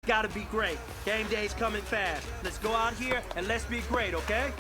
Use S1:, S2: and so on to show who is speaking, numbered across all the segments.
S1: Gotta be great. Game day's coming fast. Let's go out here and let's be great, okay?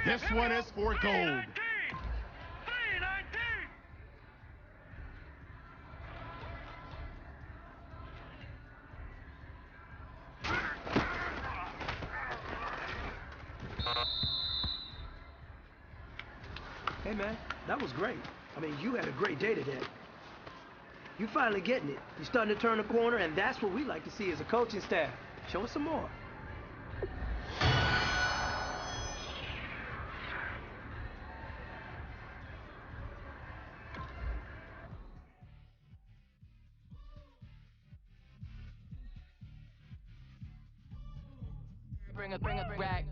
S2: This one is for gold.
S1: Hey, man, that was great. I mean, you had a great day today. You finally getting it. You're starting to turn the corner, and that's what we like to see as a coaching staff. Show us some more.
S3: Bring it back.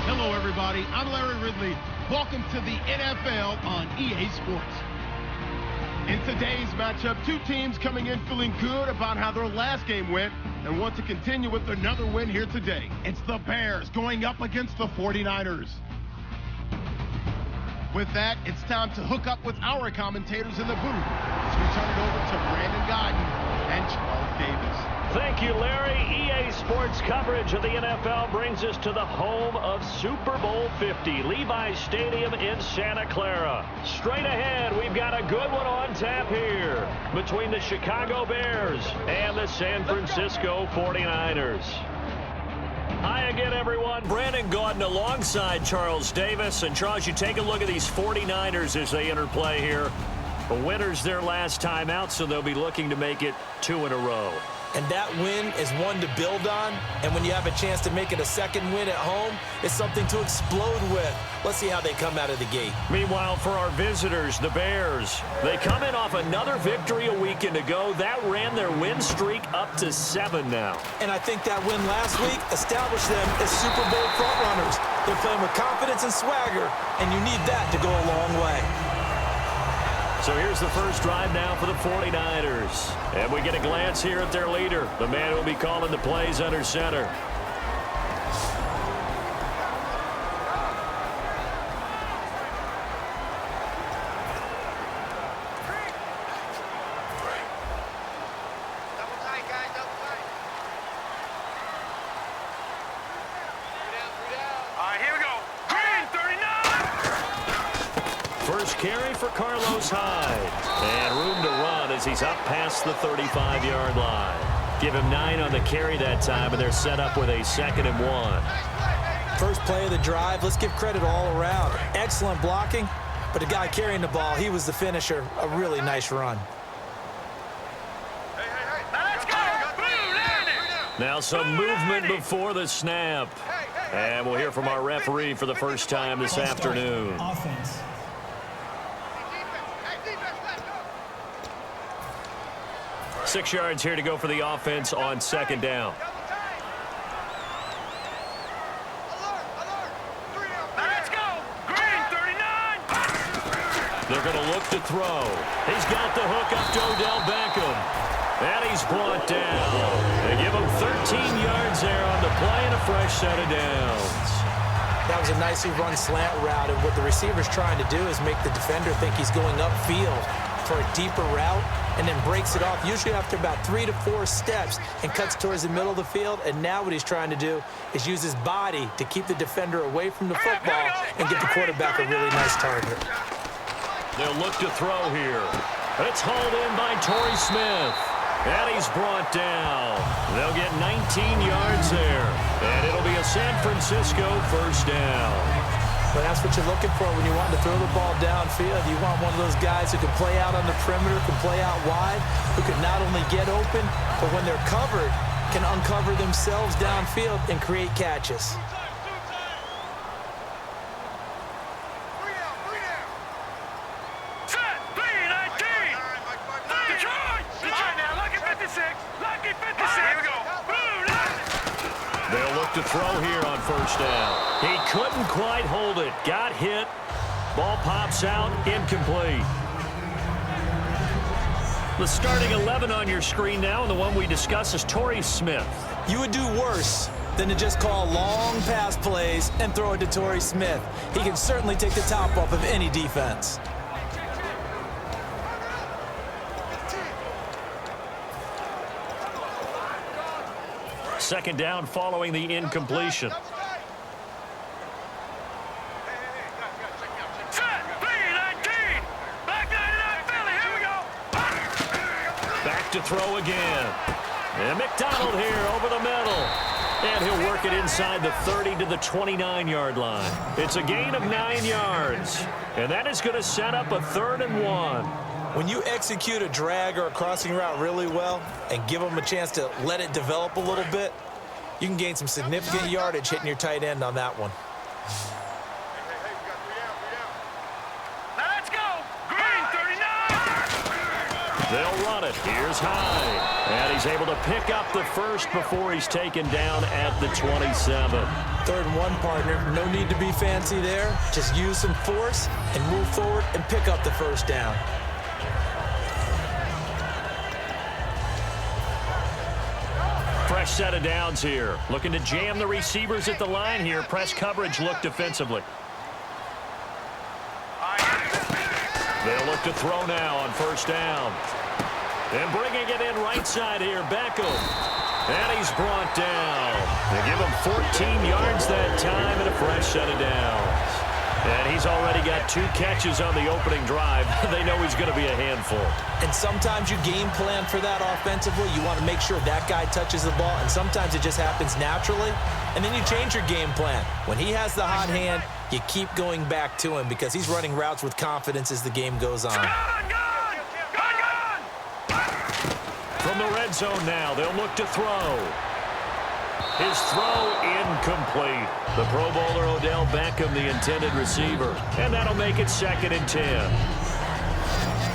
S2: Hello, everybody. I'm Larry Ridley. Welcome to the NFL on EA Sports. In today's matchup, two teams coming in feeling good about how their last game went and want to continue with another win here today. It's the Bears going up against the 49ers. With that, it's time to hook up with our commentators in the booth as we turn it over to Brandon Godden and Charles Davis.
S4: Thank you, Larry. EA Sports coverage of the NFL brings us to the home of Super Bowl 50, Levi's Stadium in Santa Clara. Straight ahead, we've got a good one on tap here between the Chicago Bears and the San Francisco 49ers. Hi again, everyone. Brandon Gaudin alongside Charles Davis. And Charles, you take a look at these 49ers as they enter play here. The winners their last time out, so they'll be looking to make it 2 in a row.
S3: And that win is one to build on. And when you have a chance to make it a second win at home, it's something to explode with. Let's see how they come out of the gate.
S4: Meanwhile, for our visitors, the Bears, they come in off another victory a weekend ago. That ran their win streak up to 7 now.
S3: And I think that win last week established them as Super Bowl frontrunners. They're playing with confidence and swagger, and you need that to go a long way.
S4: So here's the first drive now for the 49ers. And we get a glance here at their leader, the man who will be calling the plays under center. Carry for Carlos Hyde. And room to run as he's up past the 35-yard line. Give him 9 on the carry that time, and they're set up with a 2nd and 1.
S3: First play of the drive, let's give credit all around. Excellent blocking, but the guy carrying the ball, he was the finisher. A really nice run.
S4: Now some movement before the snap. And we'll hear from our referee for the first time this afternoon.
S5: Offense.
S4: 6 yards here to go for the offense on 2nd down.
S6: Let's go! Green, 39!
S4: They're going to look to throw. He's got the hook up to Odell Beckham. And he's brought down. They give him 13 yards there on the play and a fresh set of downs.
S3: That was a nicely run slant route, and what the receiver's trying to do is make the defender think he's going upfield for a deeper route, and then breaks it off, usually after about 3 to 4 steps, and cuts towards the middle of the field. And now what he's trying to do is use his body to keep the defender away from the football and give the quarterback a really nice target.
S4: They'll look to throw here. It's hauled in by Torrey Smith. And he's brought down. They'll get 19 yards there. And it'll be a San Francisco first down.
S3: But that's what you're looking for when you want to throw the ball downfield. You want one of those guys who can play out on the perimeter, can play out wide, who can not only get open, but when they're covered, can uncover themselves downfield and create catches.
S4: They'll look to throw here on first down. He couldn't quite hold it. Got hit. Ball pops out. Incomplete. The starting 11 on your screen now, and the one we discuss is Torrey Smith.
S3: You would do worse than to just call long pass plays and throw it to Torrey Smith. He can certainly take the top off of any defense.
S4: Second down following the incompletion. Back to throw again. And McDonald here over the middle. And he'll work it inside the 30 to the 29-yard line. It's a gain of 9 yards. And that is going to set up a 3rd and 1.
S3: When you execute a drag or a crossing route really well and give them a chance to let it develop a little bit, you can gain some significant yardage hitting your tight end on that one.
S6: Now let's go! Green, 39!
S4: They'll run it. Here's Hyde. And he's able to pick up the first before he's taken down at the 27.
S3: 3rd and 1, partner. No need to be fancy there. Just use some force and move forward and pick up the first down.
S4: Fresh set of downs here. Looking to jam the receivers at the line here. Press coverage look defensively. They'll look to throw now on first down. And bringing it in right side here, Beckham. And he's brought down. They give him 14 yards that time and a fresh set of downs. And he's already got 2 catches on the opening drive. They know he's going to be a handful.
S3: And sometimes you game plan for that offensively. You want to make sure that guy touches the ball, and sometimes it just happens naturally. And then you change your game plan. When he has the hot hand, you keep going back to him because he's running routes with confidence as the game goes on.
S4: From the red zone now, they'll look to throw. His throw incomplete. The Pro Bowler Odell Beckham, the intended receiver. And that'll make it 2nd and 10.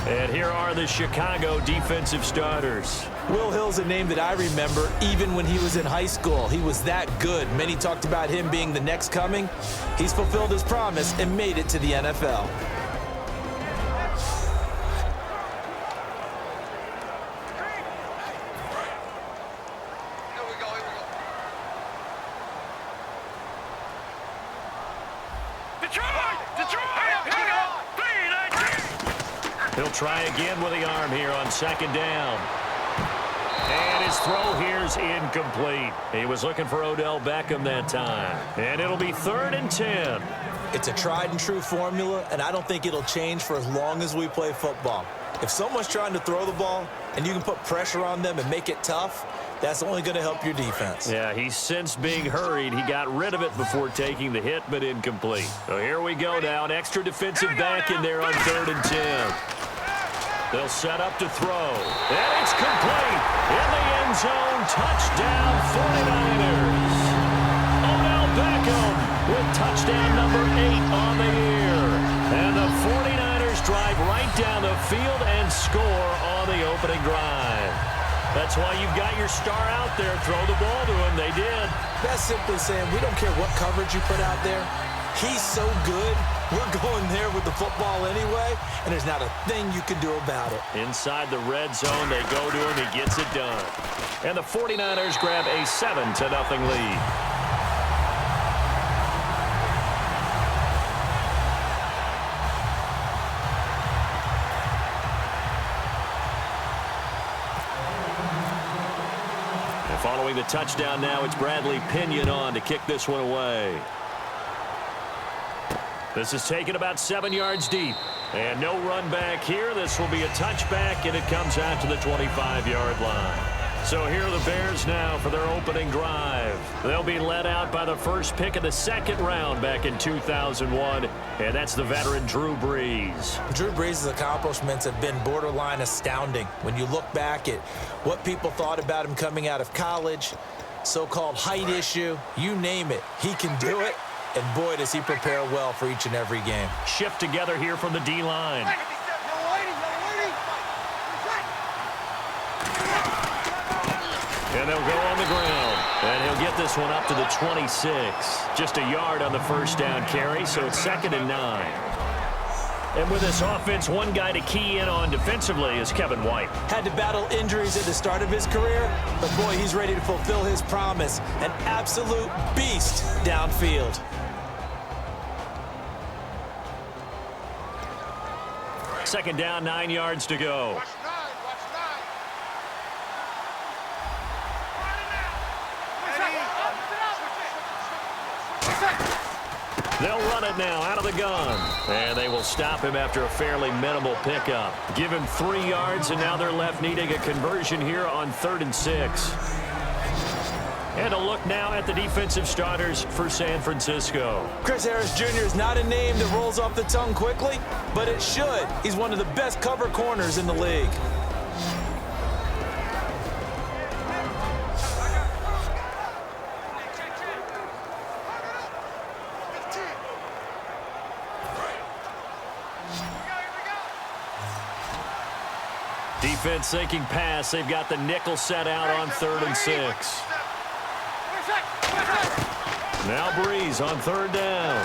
S4: And here are the Chicago defensive starters.
S3: Will Hill's a name that I remember even when he was in high school. He was that good. Many talked about him being the next coming. He's fulfilled his promise and made it to the NFL.
S4: He'll try again with the arm here on 2nd down. And his throw here's incomplete. He was looking for Odell Beckham that time. And it'll be 3rd and 10.
S3: It's a tried and true formula, and I don't think it'll change for as long as we play football. If someone's trying to throw the ball and you can put pressure on them and make it tough, that's only going to help your defense.
S4: Yeah, he's since being hurried. He got rid of it before taking the hit, but incomplete. So here we go now. An extra defensive back in there on 3rd and 10. They'll set up to throw. And it's complete. In the end zone. Touchdown 49ers. Odell Beckham with touchdown number 8 on the year. And the 49ers drive right down the field and score on the opening drive. That's why you've got your star out there. Throw the ball to him. They did.
S3: That's simply saying we don't care what coverage you put out there. He's so good. We're going there with the football anyway, and there's not a thing you can do about it.
S4: Inside the red zone, they go to him. He gets it done. And the 49ers grab a 7-0 lead. And following the touchdown now, it's Bradley Pinion on to kick this one away. This is taken about 7 yards deep. And no run back here. This will be a touchback, and it comes out to the 25-yard line. So here are the Bears now for their opening drive. They'll be led out by the first pick of the 2nd round back in 2001, and that's the veteran Drew Brees.
S3: Drew Brees' accomplishments have been borderline astounding. When you look back at what people thought about him coming out of college, so-called height issue, you name it, he can do it. And boy, does he prepare well for each and every game.
S4: Shift together here from the D-line. And they'll go on the ground. And he'll get this one up to the 26. Just a yard on the first down carry, so it's 2nd and 9. And with this offense, one guy to key in on defensively is Kevin White.
S3: Had to battle injuries at the start of his career, but boy, he's ready to fulfill his promise. An absolute beast downfield.
S4: Second down, 9 yards to go. They'll run it now out of the gun. And they will stop him after a fairly minimal pickup. Give him 3 yards, and now they're left needing a conversion here on 3rd and 6. And a look now at the defensive starters for San Francisco.
S3: Chris Harris Jr. is not a name that rolls off the tongue quickly, but it should. He's one of the best cover corners in the league.
S4: Defense thinking pass. They've got the nickel set out on 3rd and 6. Now Brees on 3rd down.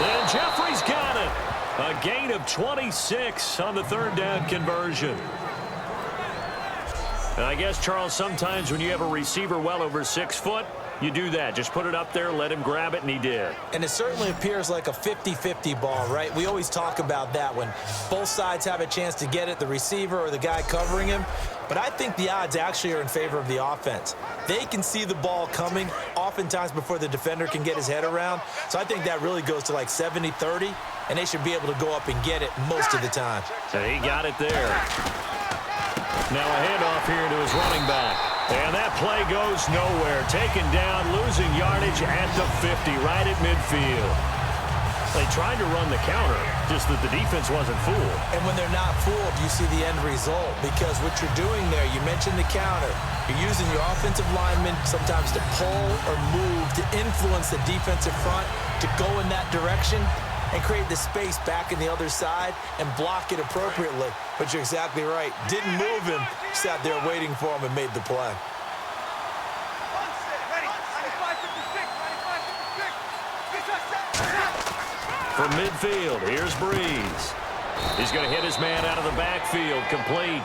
S4: And Jeffrey's got it. A gain of 26 on the 3rd down conversion. And I guess, Charles, sometimes when you have a receiver well over 6 foot, you do that. Just put it up there, let him grab it, and he did.
S3: And it certainly appears like a 50-50 ball, right? We always talk about that when both sides have a chance to get it, the receiver or the guy covering him. But I think the odds actually are in favor of the offense. They can see the ball coming oftentimes before the defender can get his head around. So I think that really goes to like 70-30, and they should be able to go up and get it most of the time.
S4: And he got it there. Now a handoff here to his running back. And that play goes nowhere. Taken down, losing yardage at the 50, right at midfield. they tried to run the counter, just that the defense wasn't fooled.
S3: And when they're not fooled, you see the end result. Because what you're doing there, you mentioned the counter. You're using your offensive linemen sometimes to pull or move to influence the defensive front to go in that direction and create the space back in the other side and block it appropriately. But you're exactly right. Didn't move him, sat there waiting for him and made the play.
S4: From midfield, here's Breeze. He's going to hit his man out of the backfield, complete.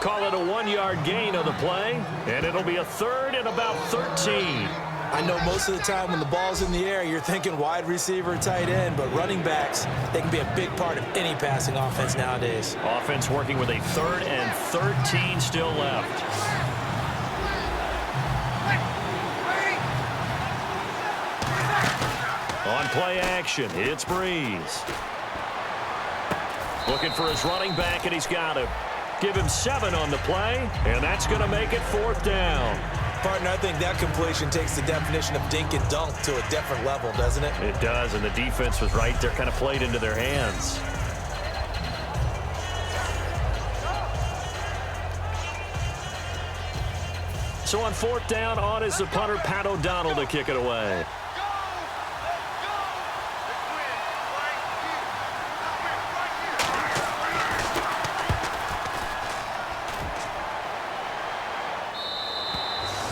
S4: Call it a 1-yard gain on the play, and it'll be a third and about 13.
S3: I know most of the time when the ball's in the air, you're thinking wide receiver, tight end, but running backs, they can be a big part of any passing offense nowadays.
S4: Offense working with a third and 13 still left. On play action, it's Breeze. Looking for his running back, and he's got him. Give him 7 on the play, and that's going to make it 4th down.
S3: Partner, I think that completion takes the definition of dink and dunk to a different level, doesn't it?
S4: It does, and the defense was right there, kind of played into their hands. So on 4th down, on is the punter, Pat O'Donnell, to kick it away.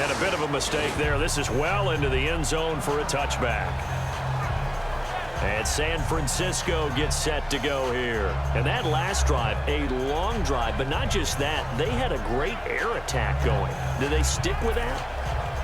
S4: And a bit of a mistake there. This is well into the end zone for a touchback. And San Francisco gets set to go here. And that last drive, a long drive, but not just that. They had a great air attack going. Do they stick with that?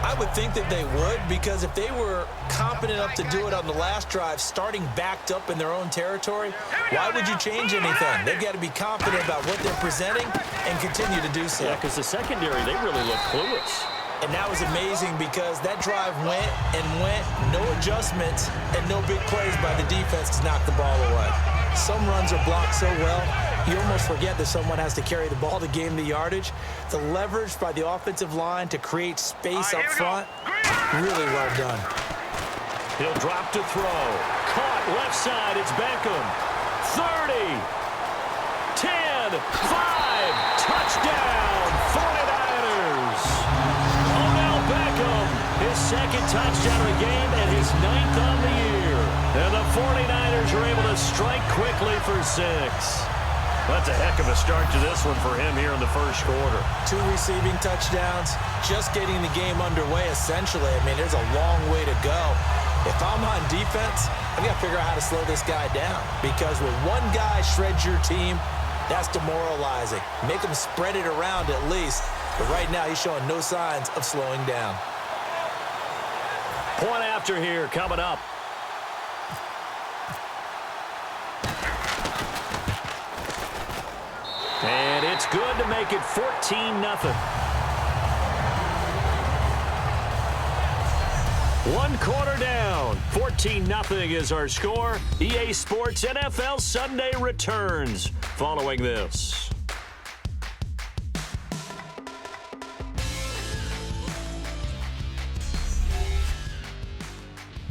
S3: I would think that they would, because if they were competent enough to do it on the last drive, starting backed up in their own territory, why would you change anything? They've got to be confident about what they're presenting and continue to do so.
S4: Yeah, because the secondary, they really look clueless.
S3: And that was amazing because that drive went and went, no adjustments, and no big plays by the defense to knock the ball away. Some runs are blocked so well, you almost forget that someone has to carry the ball to gain the yardage. The leverage by the offensive line to create space up front, really well done.
S4: He'll drop to throw. Caught left side, it's Beckham. 30, 10, 5, touchdown, 49ers. His second touchdown of the game and his 9th on the year. And the 49ers are able to strike quickly for 6. That's a heck of a start to this one for him here in the first quarter.
S3: 2 receiving touchdowns, just getting the game underway essentially. I mean, there's a long way to go. If I'm on defense, I've got to figure out how to slow this guy down. Because when one guy shreds your team, that's demoralizing. Make him spread it around at least. But right now, he's showing no signs of slowing down.
S4: Point after here coming up. And it's good to make it 14-0. 1 quarter down. 14-0 is our score. EA Sports NFL Sunday returns following this.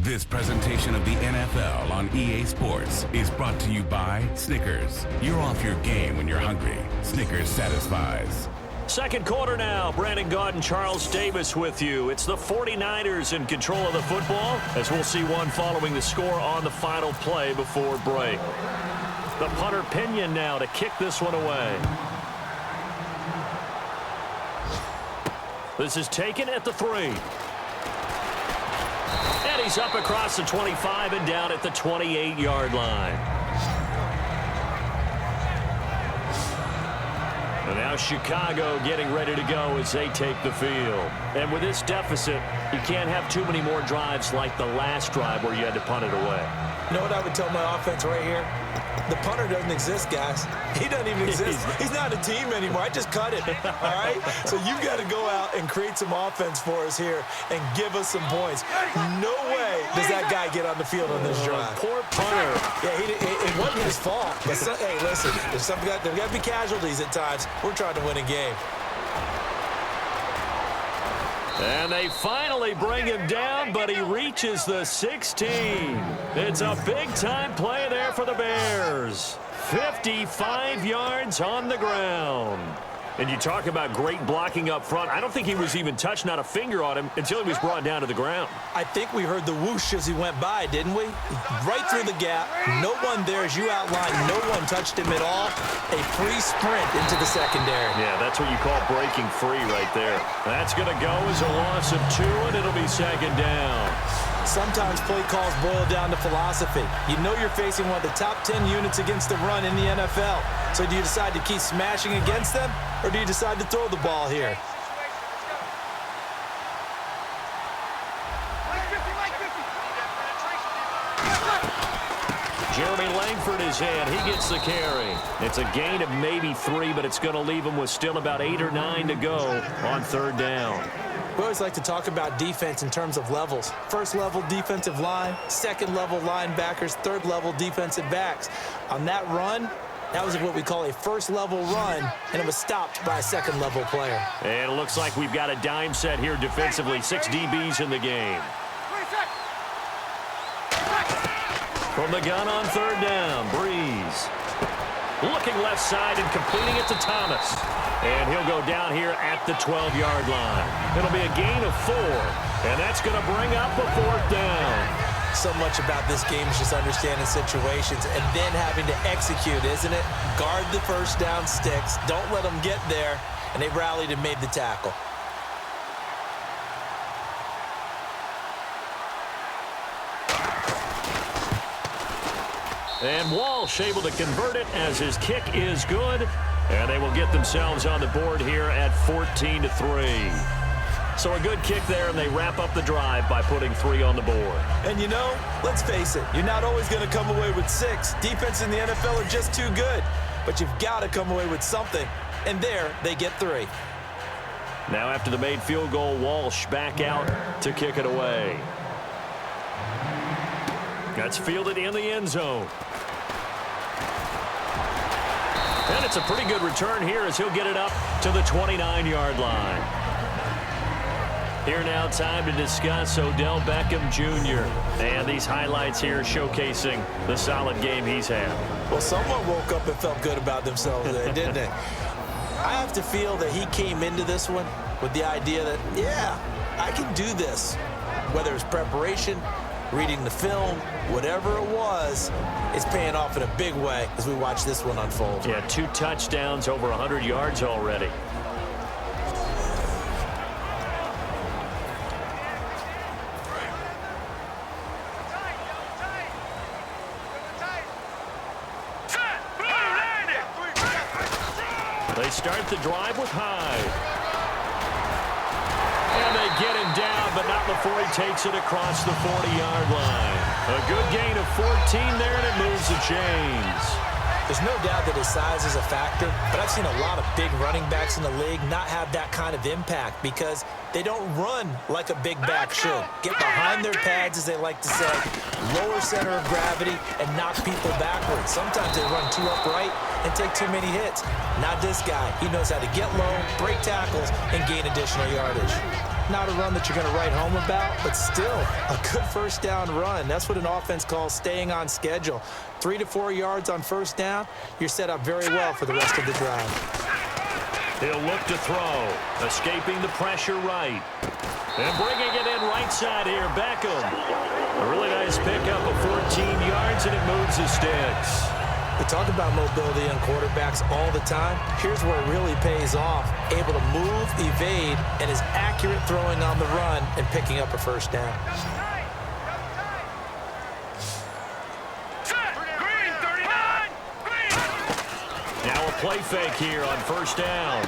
S5: This presentation of the NFL on EA Sports is brought to you by Snickers. You're off your game when you're hungry. Snickers satisfies.
S4: Second quarter now. Brandon Gaudin, Charles Davis with you. It's the 49ers in control of the football, as we'll see one following the score on the final play before break. The punter Pinion now to kick this one away. This is taken at the 3. And he's up across the 25 and down at the 28-yard line. And now Chicago getting ready to go as they take the field. And with this deficit, you can't have too many more drives like the last drive where you had to punt it away.
S3: You know what I would tell my offense right here? The punter doesn't exist, guys. He doesn't even exist. He's not a team anymore. I just cut it, all right? So you've got to go out and create some offense for us here and give us some points. No way does that guy get on the field on this drive.
S4: Poor punter.
S3: Yeah, it wasn't his fault. But hey, listen, there's got to be casualties at times. We're trying to win a game.
S4: And they finally bring him down, but he reaches the 16. It's a big-time play there for the Bears. 55 yards on the ground. And you talk about great blocking up front. I don't think he was even touched, not a finger on him, until he was brought down to the ground.
S3: I think we heard the whoosh as he went by, didn't we? Right through the gap. No one there, as you outlined. No one touched him at all. A free sprint into the secondary.
S4: Yeah, that's what you call breaking free right there. That's going to go as a loss of 2, and it'll be second down.
S3: Sometimes play calls boil down to philosophy. You know you're facing one of the top 10 units against the run in the NFL. So do you decide to keep smashing against them, or do you decide to throw the ball here?
S4: Jeremy Langford is in. He gets the carry. It's a gain of maybe 3, but it's going to leave him with still about 8 or 9 to go on third down.
S3: We always like to talk about defense in terms of levels. First level defensive line, second level linebackers, third level defensive backs. On that run, that was what we call a first level run, and it was stopped by a second level player.
S4: And it looks like we've got a dime set here defensively. 6 DBs in the game. From the gun on third down, Breeze. Looking left side and completing it to Thomas. And he'll go down here at the 12-yard line. It'll be a gain of 4, and that's going to bring up a 4th down.
S3: So much about this game is just understanding situations and then having to execute, isn't it? Guard the first down sticks. Don't let them get there. And they rallied and made the tackle.
S4: And Walsh able to convert it as his kick is good. And they will get themselves on the board here at 14-3. So a good kick there, and they wrap up the drive by putting 3 on the board.
S3: And you know, let's face it, you're not always going to come away with 6. Defense in the NFL are just too good. But you've got to come away with something. And there, they get 3.
S4: Now after the made field goal, Walsh back out to kick it away. That's fielded in the end zone. And it's a pretty good return here as he'll get it up to the 29-yard line. Here now, time to discuss Odell Beckham Jr. And these highlights here showcasing the solid game he's had.
S3: Well, someone woke up and felt good about themselves there, didn't they? I have to feel that he came into this one with the idea that, yeah, I can do this. Whether it's preparation, reading the film, whatever it was, it's paying off in a big way as we watch this one unfold.
S4: Yeah, 2 touchdowns, over 100 yards already. They start the drive with Hyde. And they get him down, but not before he takes it across the 40-yard line. A good gain of 14 there, and it moves the chains.
S3: There's no doubt that his size is a factor, but I've seen a lot of big running backs in the league not have that kind of impact because they don't run like a big back should. Get behind their pads, as they like to say, lower center of gravity, and knock people backwards. Sometimes they run too upright and take too many hits. Not this guy. He knows how to get low, break tackles, and gain additional yardage. Not a run that you're going to write home about, but still a good first down run. That's what an offense calls staying on schedule. 3 to 4 yards on first down, you're set up very well for the rest of the drive.
S4: He'll look to throw, escaping the pressure right. And bringing it in right side here, Beckham. A really nice pickup of 14 yards, and it moves the sticks.
S3: We talk about mobility on quarterbacks all the time. Here's where it really pays off. Able to move, evade, and is accurate throwing on the run and picking up a first down.
S4: Now a play fake here on first down.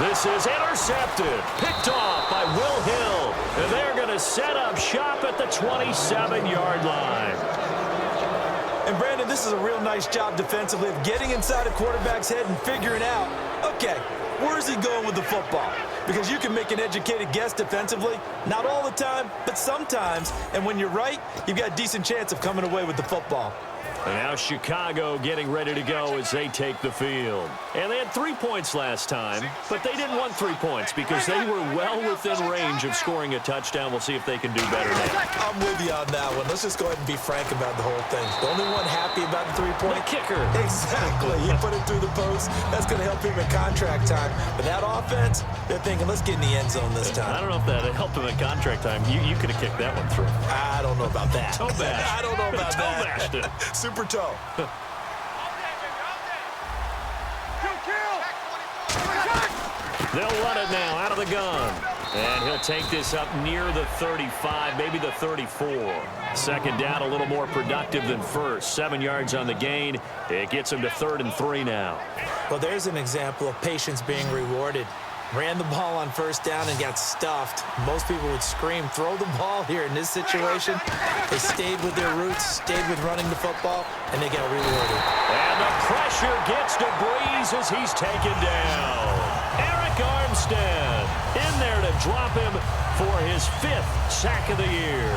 S4: This is intercepted. Picked off by Will Hill. And they're going to set up shop at the 27-yard line.
S3: And, Brandon, this is a real nice job defensively of getting inside a quarterback's head and figuring out, okay, where's he going with the football? Because you can make an educated guess defensively, not all the time, but sometimes. And when you're right, you've got a decent chance of coming away with the football.
S4: And now Chicago getting ready to go as they take the field. And they had 3 points last time, but they didn't want 3 points because they were well within range of scoring a touchdown. We'll see if they can do better now.
S3: I'm with you on that one. Let's just go ahead and be frank about the whole thing. The only one happy about the 3-point?
S4: The kicker.
S3: Exactly. He put it through the post. That's going to help him in contract time. But that offense, they're thinking, let's get in the end zone this time.
S4: I don't know if that helped him in contract time. You could have kicked that one through.
S3: I don't know about that.
S4: Toe bash.
S3: I don't know about that.
S4: Toe bashed it.
S3: Super toe.
S4: They'll run it now out of the gun. And he'll take this up near the 35, maybe the 34. Second down, a little more productive than first. 7 yards on the gain. It gets him to 3rd and 3 now.
S3: Well, there's an example of patience being rewarded. Ran the ball on 1st down and got stuffed. Most people would scream, throw the ball here. In this situation, they stayed with their roots, stayed with running the football, and they got rewarded.
S4: And the pressure gets to Breeze as he's taken down. Eric Armstead in there to drop him for his 5th sack of the year.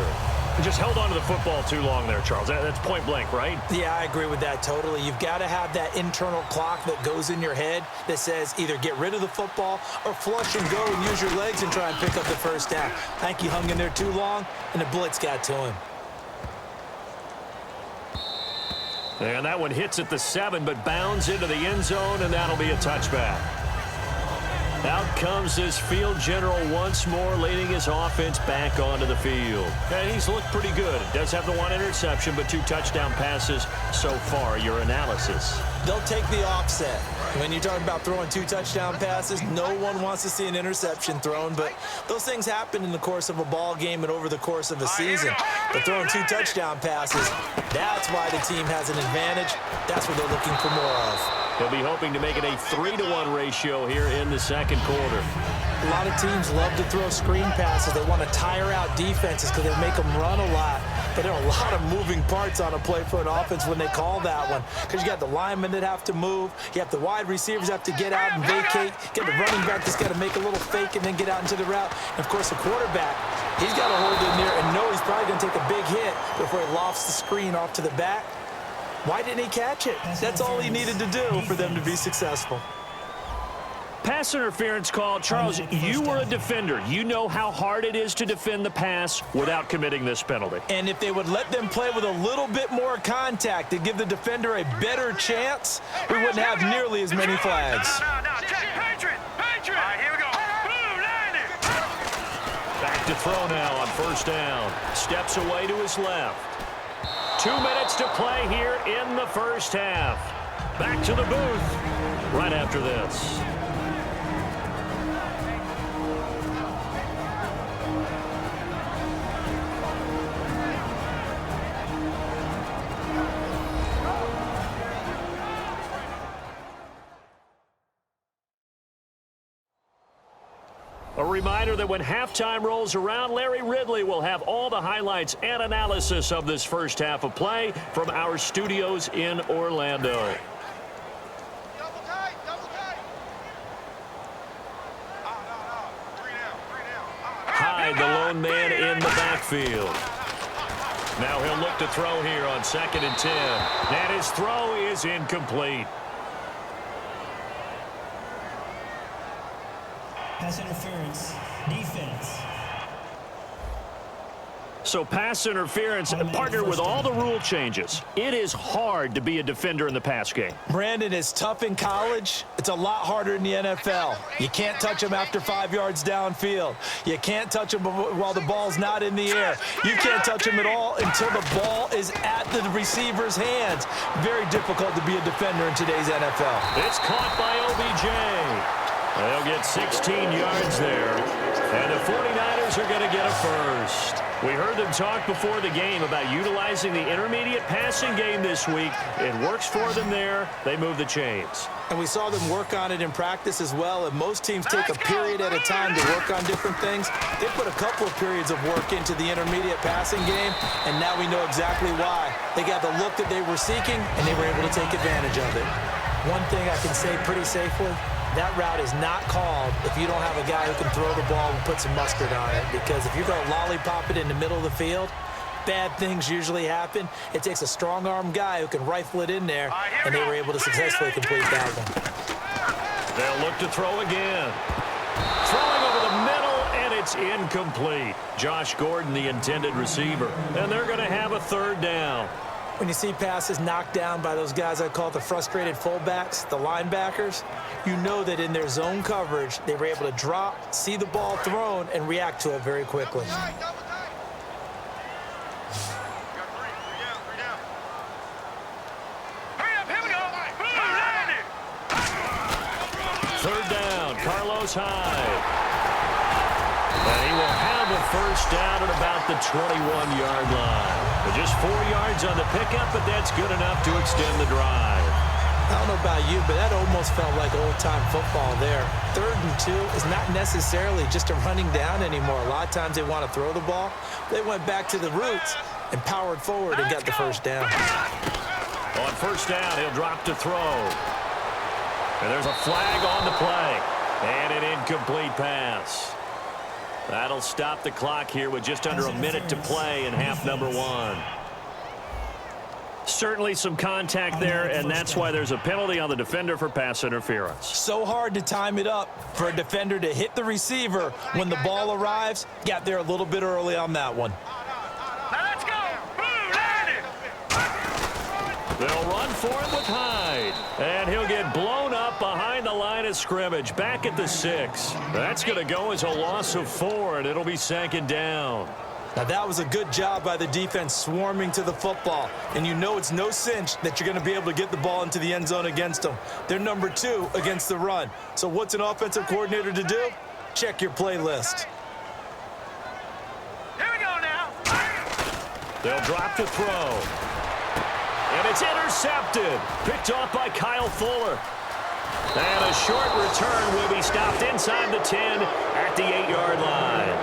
S4: Just held on to the football too long there, Charles. That's point blank, right?
S3: Yeah, I agree with that totally. You've got to have that internal clock that goes in your head that says either get rid of the football or flush and go and use your legs and try and pick up the 1st down. I think he hung in there too long, and the blitz got to him.
S4: And that one hits at the 7, but bounds into the end zone, and that'll be a touchback. Out comes this field general once more, leading his offense back onto the field. And he's looked pretty good. Does have the 1 interception, but 2 touchdown passes so far. Your analysis?
S3: They'll take the offset. When you're talking about throwing 2 touchdown passes, no one wants to see an interception thrown, but those things happen in the course of a ball game and over the course of a season. But throwing 2 touchdown passes, that's why the team has an advantage. That's what they're looking for more of.
S4: They'll be hoping to make it a 3-to-1 ratio here in the 2nd quarter.
S3: A lot of teams love to throw screen passes. They want to tire out defenses because they make them run a lot. But there are a lot of moving parts on a play for an offense when they call that one. Because you got the linemen that have to move. You have the wide receivers have to get out and vacate. You got the running back that's got to make a little fake and then get out into the route. And, of course, the quarterback, he's got to hold in there and know he's probably going to take a big hit before he lofts the screen off to the back. Why didn't he catch it? That's all he needed to do for them to be successful.
S4: Pass interference call. Charles, you were a defender. You know how hard it is to defend the pass without committing this penalty.
S3: And if they would let them play with a little bit more contact to give the defender a better chance, we wouldn't have nearly as many flags.
S6: No. Patriot! All right, here we go. Boom, landed.
S4: Back to throw now on 1st down. Steps away to his left. 2 minutes to play here in the 1st half. Back to the booth right after this. A reminder that when halftime rolls around, Larry Ridley will have all the highlights and analysis of this 1st half of play from our studios in Orlando.
S6: Double tight. No. 3 down.
S4: Hyde, the lone man in the backfield. Now he'll look to throw here on 2nd and 10. And his throw is incomplete.
S7: Pass interference, defense.
S4: So pass interference, partnered with all the rule changes. It is hard to be a defender in the pass game.
S3: Brandon, is tough in college. It's a lot harder in the NFL. You can't touch him after 5 yards downfield. You can't touch him while the ball's not in the air. You can't touch him at all until the ball is at the receiver's hands. Very difficult to be a defender in today's NFL.
S4: It's caught by OBJ. They'll get 16 yards there, and the 49ers are going to get a first. We heard them talk before the game about utilizing the intermediate passing game this week. It works for them there. They move the chains.
S3: And we saw them work on it in practice as well. And most teams take a period at a time to work on different things. They put a couple of periods of work into the intermediate passing game, and now we know exactly why. They got the look that they were seeking, and they were able to take advantage of it. One thing I can say pretty safely, that route is not called if you don't have a guy who can throw the ball and put some mustard on it. Because if you're going to lollipop it in the middle of the field, bad things usually happen. It takes a strong-arm guy who can rifle it in there, and they were able to successfully complete that one.
S4: They'll look to throw again. Throwing over the middle, and it's incomplete. Josh Gordon, the intended receiver, and they're going to have a third down.
S3: When you see passes knocked down by those guys I call the frustrated fullbacks, the linebackers, you know that in their zone coverage, they were able to drop, see the ball thrown, and react to it very quickly.
S4: Third down, Carlos Hyde. And he will have a first down at about the 21-yard line. Just 4 yards on the pickup, but that's good enough to extend the drive.
S3: I don't know about you, but that almost felt like old-time football there. 3rd and 2 is not necessarily just a running down anymore. A lot of times they want to throw the ball. They went back to the roots and powered forward and got the first down.
S4: On first down, he'll drop to throw. And there's a flag on the play. And an incomplete pass. That'll stop the clock here with just under a minute to play in half number 1. Certainly some contact there, and that's why there's a penalty on the defender for pass interference.
S3: So hard to time it up for a defender to hit the receiver when the ball arrives. Got there a little bit early on that one.
S6: Now let's go.
S4: They'll run for it with Hyde. And he'll get blown up behind the line of scrimmage, back at the 6. That's going to go as a loss of 4, and it'll be 2nd down.
S3: Now, that was a good job by the defense swarming to the football. And you know it's no cinch that you're going to be able to get the ball into the end zone against them. They're number 2 against the run. So what's an offensive coordinator to do? Check your playlist.
S6: Here we go now.
S4: They'll drop to throw. And it's intercepted. Picked off by Kyle Fuller. And a short return will be stopped inside the 10 at the 8-yard line.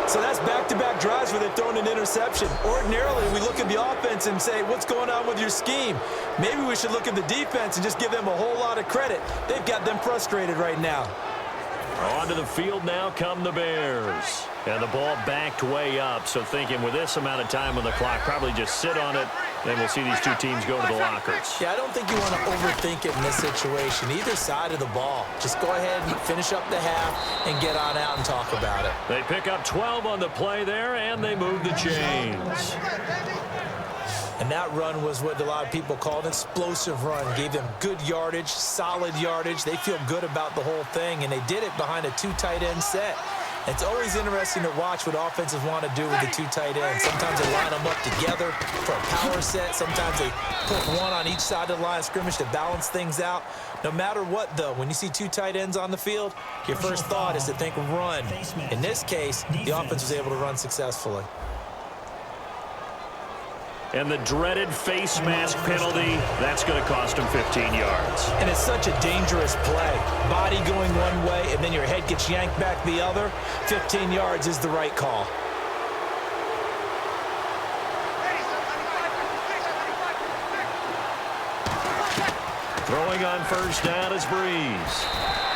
S3: So that's back-to-back drives where they've thrown an interception. Ordinarily, we look at the offense and say, what's going on with your scheme? Maybe we should look at the defense and just give them a whole lot of credit. They've got them frustrated right now.
S4: Onto the field now come the Bears. And the ball backed way up, so thinking with this amount of time on the clock, probably just sit on it, and we'll see these two teams go to the lockers.
S3: Yeah, I don't think you want to overthink it in this situation, either side of the ball. Just go ahead and finish up the half and get on out and talk about it.
S4: They pick up 12 on the play there, and they move the chains.
S3: And that run was what a lot of people call an explosive run. Gave them good yardage, solid yardage. They feel good about the whole thing, and they did it behind a 2 tight end set. It's always interesting to watch what offenses want to do with the 2 tight ends. Sometimes they line them up together for a power set. Sometimes they put one on each side of the line of scrimmage to balance things out. No matter what, though, when you see 2 tight ends on the field, your first thought is to think run. In this case, the offense was able to run successfully.
S4: And the dreaded face mask penalty, that's going to cost him 15 yards.
S3: And it's such a dangerous play. Body going one way, and then your head gets yanked back the other. 15 yards is the right call.
S4: Throwing on first down is Breeze.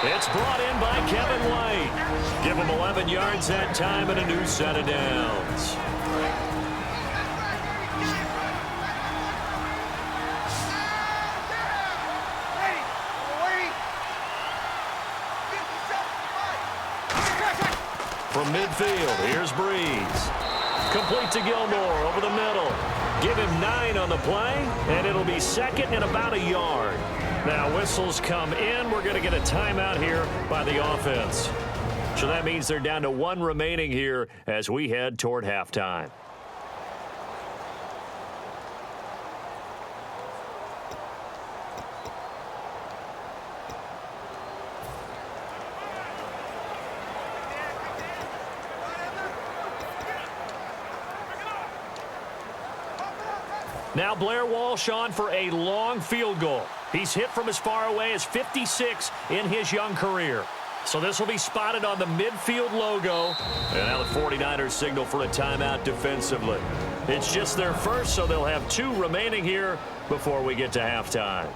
S4: It's brought in by Kevin White. Give him 11 yards that time and a new set of downs. From midfield, here's Breeze. Complete to Gilmore over the middle. Give him 9 on the play, and it'll be 2nd and about a yard. Now whistles come in. We're going to get a timeout here by the offense. So that means they're down to 1 remaining here as we head toward halftime. Now Blair Walsh on for a long field goal. He's hit from as far away as 56 in his young career. So this will be spotted on the midfield logo. And now the 49ers signal for a timeout defensively. It's just their first, so they'll have 2 remaining here before we get to halftime.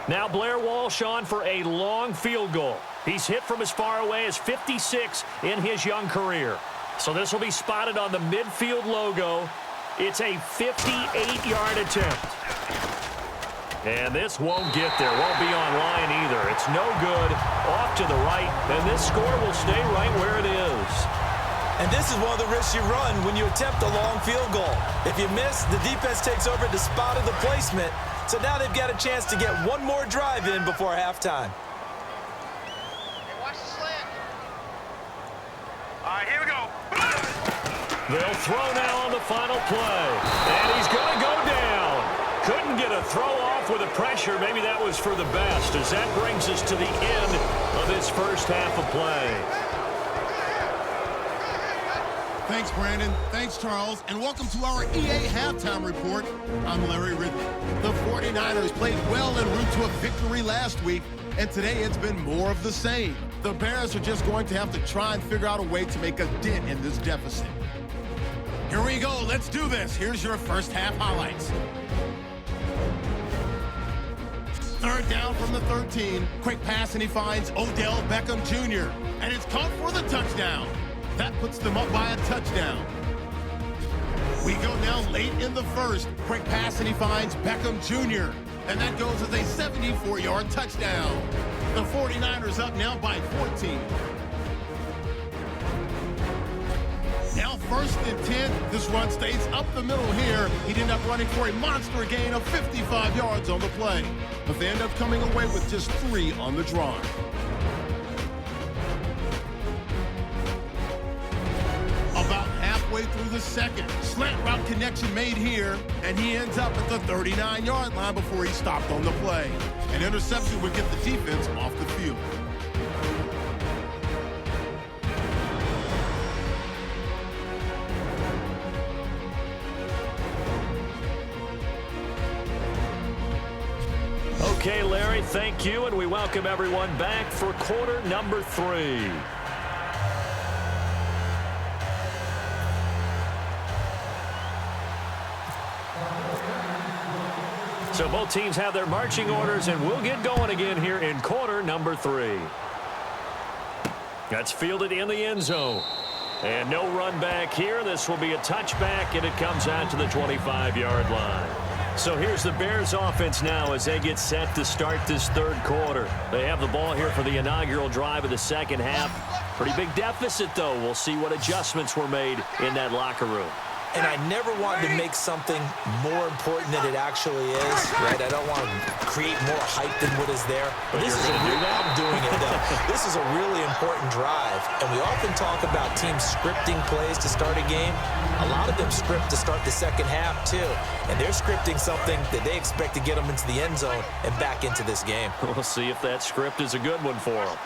S4: Now Blair Walsh on for a long field goal. He's hit from as far away as 56 in his young career. So this will be spotted on the midfield logo. It's a 58-yard attempt. And this won't get there. Won't be on line either. It's no good. Off to the right. And this score will stay right where it is.
S3: And this is one of the risks you run when you attempt a long field goal. If you miss, the defense takes over the spot of the placement. So now they've got a chance to get one more drive in before halftime.
S6: Hey, watch the slant. All right, here we go.
S4: They'll throw now on the final play. And he's going to go down. Couldn't get a throw off with the pressure. Maybe that was for the best, as that brings us to the end of this first half of play.
S2: Thanks, Brandon. Thanks, Charles. And welcome to our EA Halftime Report. I'm Larry Ridley. The 49ers played well en route to a victory last week, and today it's been more of the same. The Bears are just going to have to try and figure out a way to make a dent in this deficit. Here we go. Let's do this. Here's your first half highlights. Third down from the 13. Quick pass, and he finds Odell Beckham Jr. And it's caught for the touchdown. That puts them up by a touchdown. We go now late in the first. Quick pass, and he finds Beckham Jr. And that goes as a 74-yard touchdown. The 49ers up now by 14. Now 1st and 10. This run stays up the middle here. He'd end up running for a monster gain of 55 yards on the play. But they end up coming away with just 3 on the drive. About halfway through the second, slant route connection made here, and he ends up at the 39-yard line before he stopped on the play. An interception would get the defense off the field.
S4: Okay, Larry, thank you, and we welcome everyone back for quarter number 3. So both teams have their marching orders, and we'll get going again here in quarter number 3. That's fielded in the end zone. And no run back here. This will be a touchback, and it comes out to the 25-yard line. So here's the Bears offense now as they get set to start this third quarter. They have the ball here for the inaugural drive of the second half. Pretty big deficit, though. We'll see what adjustments were made in that locker room.
S3: And I never wanted to make something more important than it actually is, right? I don't want to create more hype than what is there. But this is I'm doing it, though. This is a really important drive. And we often talk about teams scripting plays to start a game. A lot of them script to start the second half, too. And they're scripting something that they expect to get them into the end zone and back into this game.
S4: We'll see if that script is a good one for them.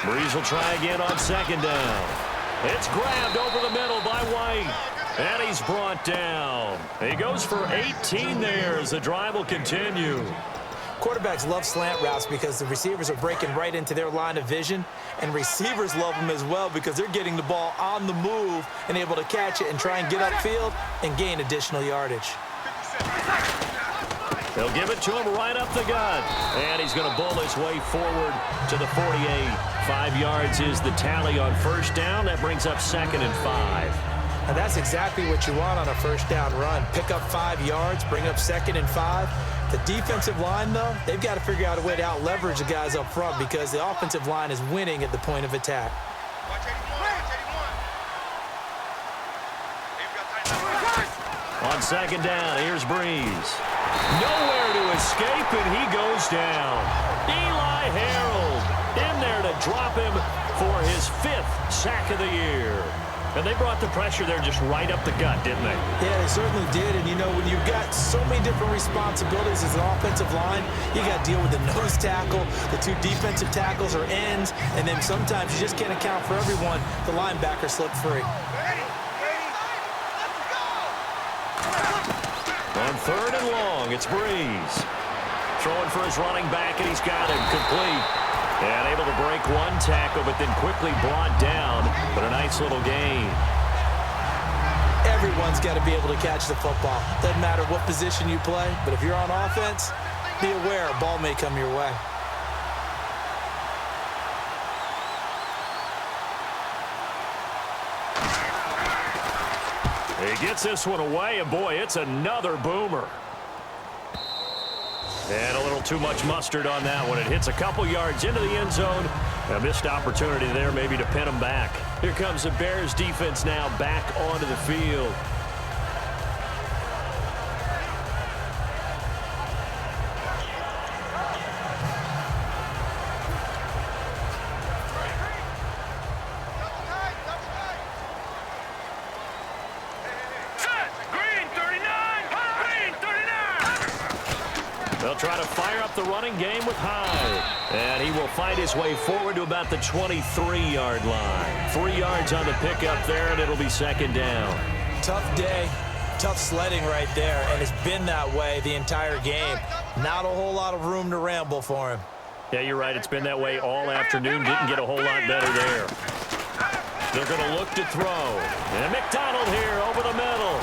S4: Breeze will try again on second down. It's grabbed over the middle by White. And he's brought down. He goes for 18 there as the drive will continue.
S3: Quarterbacks love slant routes because the receivers are breaking right into their line of vision. And receivers love them as well because they're getting the ball on the move and able to catch it and try and get upfield and gain additional yardage.
S4: They'll give it to him right up the gut. And he's going to bull his way forward to the 48. 5 yards is the tally on first down. That brings up 2nd and 5.
S3: And that's exactly what you want on a first down run. Pick up 5 yards, bring up 2nd and 5. The defensive line, though, they've got to figure out a way to out-leverage the guys up front because the offensive line is winning at the point of attack.
S4: On second down, here's Breeze. Nowhere to escape, and he goes down. Eli Harold in there to drop him for his 5th sack of the year. And they brought the pressure there just right up the gut, didn't they?
S3: Yeah, they certainly did. And, you know, when you've got so many different responsibilities as an offensive line, you got to deal with the nose tackle, the 2 defensive tackles or ends, and then sometimes you just can't account for everyone. The linebacker slipped free.
S4: On 3rd and long, it's Breeze. Throwing for his running back, and he's got him complete. And able to break 1 tackle, but then quickly brought down. But a nice little gain.
S3: Everyone's got to be able to catch the football. Doesn't matter what position you play, but if you're on offense, be aware a ball may come your way.
S4: He gets this one away, and boy, it's another boomer. And a little too much mustard on that one. It hits a couple yards into the end zone. A missed opportunity there maybe to pin him back. Here comes the Bears defense now back onto the field. They'll try to fire up the running game with Hyde. And he will find his way forward to about the 23-yard line. 3 yards on the pickup there, and it'll be second down.
S3: Tough day, tough sledding right there, and it's been that way the entire game. Not a whole lot of room to ramble for him.
S4: Yeah, you're right. It's been that way all afternoon. Didn't get a whole lot better there. They're going to look to throw. And McDonald here over the middle.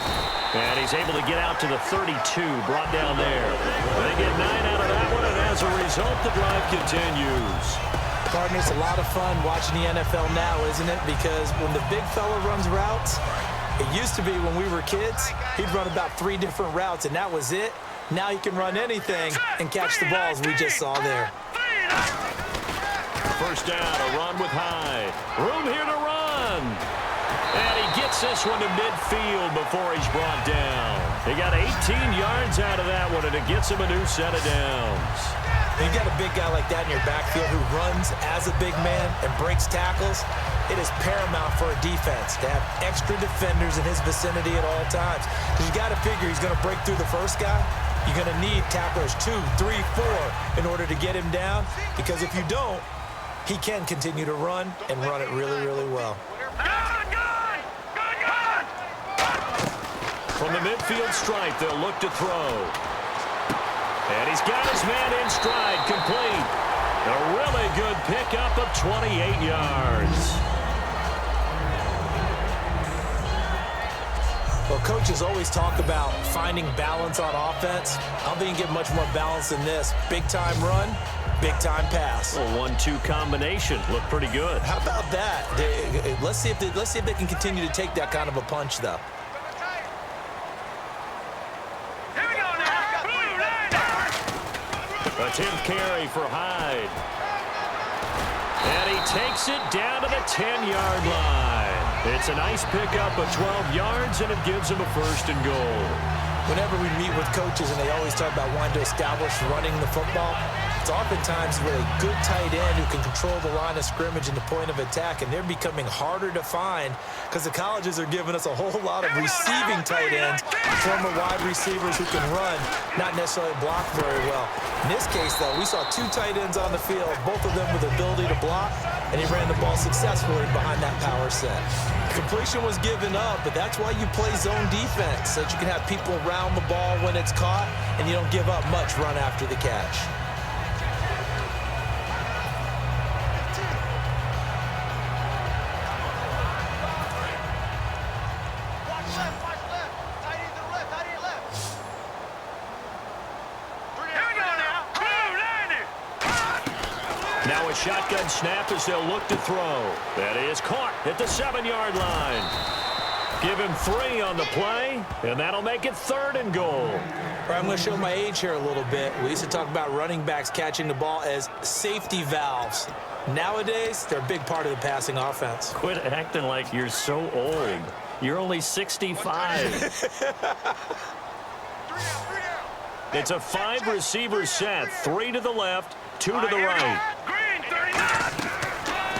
S4: And he's able to get out to the 32, brought down there. They get 9 out of that one, and as a result, the drive continues.
S3: Partner, it's a lot of fun watching the NFL now, isn't it? Because when the big fella runs routes, it used to be when we were kids, he'd run about 3 different routes, and that was it. Now he can run anything and catch the balls we just saw there.
S4: First down, a run with Hyde. Room here to run. And he gets this one to midfield before he's brought down. He got 18 yards out of that one, and it gets him a new set of downs.
S3: When you got a big guy like that in your backfield who runs as a big man and breaks tackles, it is paramount for a defense to have extra defenders in his vicinity at all times. Because you got to figure he's going to break through the first guy. You're going to need tacklers 2, 3, 4 in order to get him down. Because if you don't, he can continue to run and run it really, really well.
S4: From the midfield stripe, they'll look to throw. And he's got his man in stride, complete. A really good pickup of 28 yards.
S3: Well, coaches always talk about finding balance on offense. I don't think you get much more balance than this. Big-time run, big-time pass.
S4: A 1-2 combination. Looked pretty good.
S3: How about that? Let's see if they can continue to take that kind of a punch, though.
S4: A 10th carry for Hyde. And he takes it down to the 10-yard line. It's a nice pickup of 12 yards, and it gives him a 1st and goal.
S3: Whenever we meet with coaches and they always talk about wanting to establish running the football, it's oftentimes with a good tight end who can control the line of scrimmage and the point of attack, and they're becoming harder to find because the colleges are giving us a whole lot of receiving tight ends, former wide receivers who can run, not necessarily block very well. In this case, though, we saw 2 tight ends on the field, both of them with the ability to block, and he ran the ball successfully behind that power set. Completion was given up, but that's why you play zone defense, so that you can have people around the ball when it's caught, and you don't give up much run after the catch.
S4: Now a shotgun snap as they'll look to throw. That is caught at the 7-yard line. Give him 3 on the play, and that'll make it 3rd and goal.
S3: I'm going to show my age here a little bit. We used to talk about running backs catching the ball as safety valves. Nowadays, they're a big part of the passing offense.
S4: Quit acting like you're so old. You're only 65. It's a 5-receiver set. 3 to the left, 2 to the right.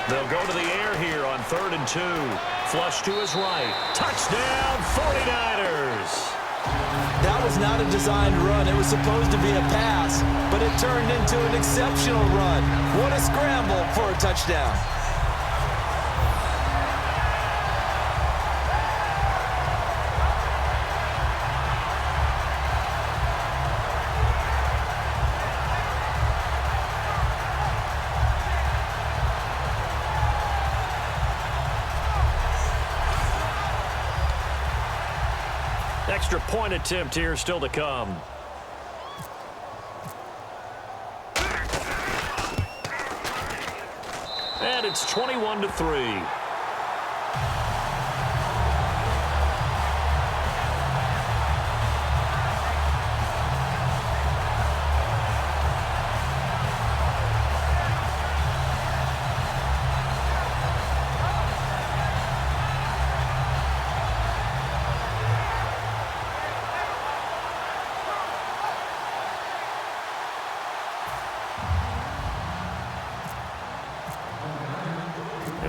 S4: They'll go to the air here on 3rd and 2. Flush to his right. Touchdown, 49ers.
S3: That was not a designed run. It was supposed to be a pass, but it turned into an exceptional run. What a scramble for a touchdown.
S4: Extra point attempt here still to come. And it's 21-3.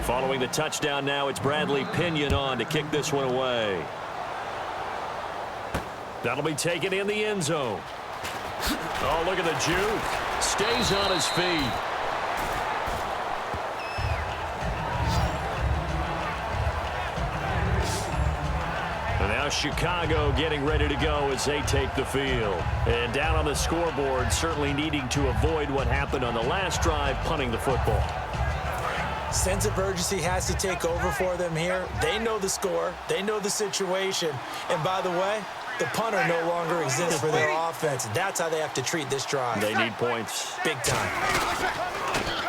S4: Following the touchdown now, it's Bradley Pinion on to kick this one away. That'll be taken in the end zone. Oh, look at the juke. Stays on his feet. And now Chicago getting ready to go as they take the field. And down on the scoreboard, certainly needing to avoid what happened on the last drive, punting the football.
S3: Sense of urgency has to take over for them here. They know the score. They know the situation. And by the way, the punter no longer exists for their offense. That's how they have to treat this drive.
S4: They need points.
S3: Big time.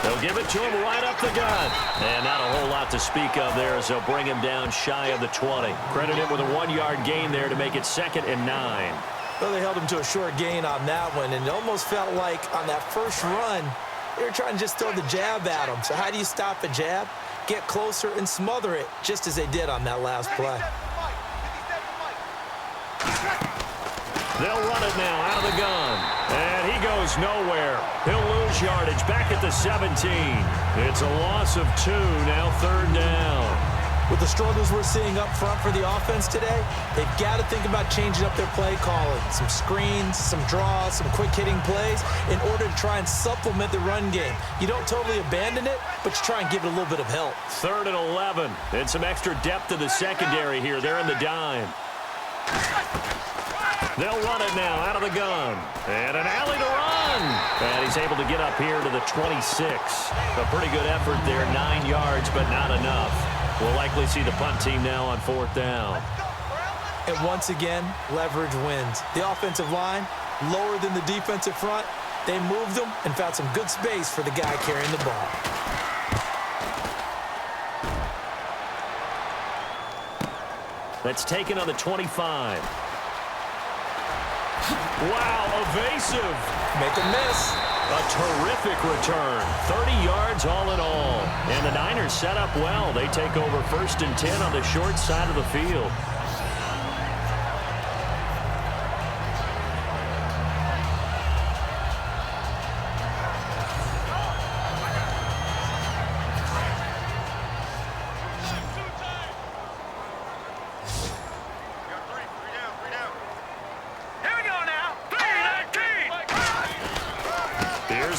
S4: They'll give it to him right up the gut. And not a whole lot to speak of there as they'll bring him down shy of the 20. Credit him with a 1-yard gain there to make it 2nd and 9.
S3: Well, they held him to a short gain on that one, and it almost felt like on that first run, they were trying to just throw the jab at him. So how do you stop a jab? Get closer and smother it, just as they did on that last play.
S4: They'll run it now out of the gun. And he goes nowhere. He'll lose yardage back at the 17. It's a loss of 2, now 3rd down.
S3: With the struggles we're seeing up front for the offense today, they've got to think about changing up their play calling. Some screens, some draws, some quick-hitting plays in order to try and supplement the run game. You don't totally abandon it, but you try and give it a little bit of help.
S4: 3rd and 11. And some extra depth to the secondary here. They're in the dime. They'll run it now out of the gun. And an alley to run. And he's able to get up here to the 26. A pretty good effort there, 9 yards, but not enough. We'll likely see the punt team now on 4th down.
S3: And once again, leverage wins. The offensive line, lower than the defensive front. They moved them and found some good space for the guy carrying the ball.
S4: That's taken on the 25. Wow, evasive.
S3: Make a miss.
S4: A terrific return. 30 yards all in all. And the Niners set up well. They take over 1st and 10 on the short side of the field.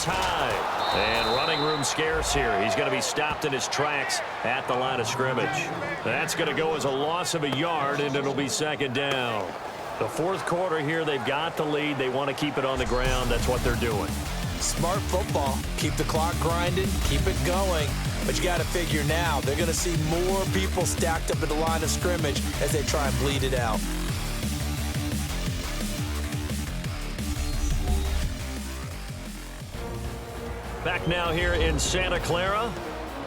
S4: High and running room scarce here. He's going to be stopped in his tracks at the line of scrimmage. That's going to go as a loss of a yard, and it'll be 2nd down. The 4th quarter here, they've got the lead. They want to keep it on the ground. That's what they're doing.
S3: Smart football. Keep the clock grinding. Keep it going. But you got to figure now, they're going to see more people stacked up at the line of scrimmage as they try and bleed it out.
S4: Back now here in Santa Clara.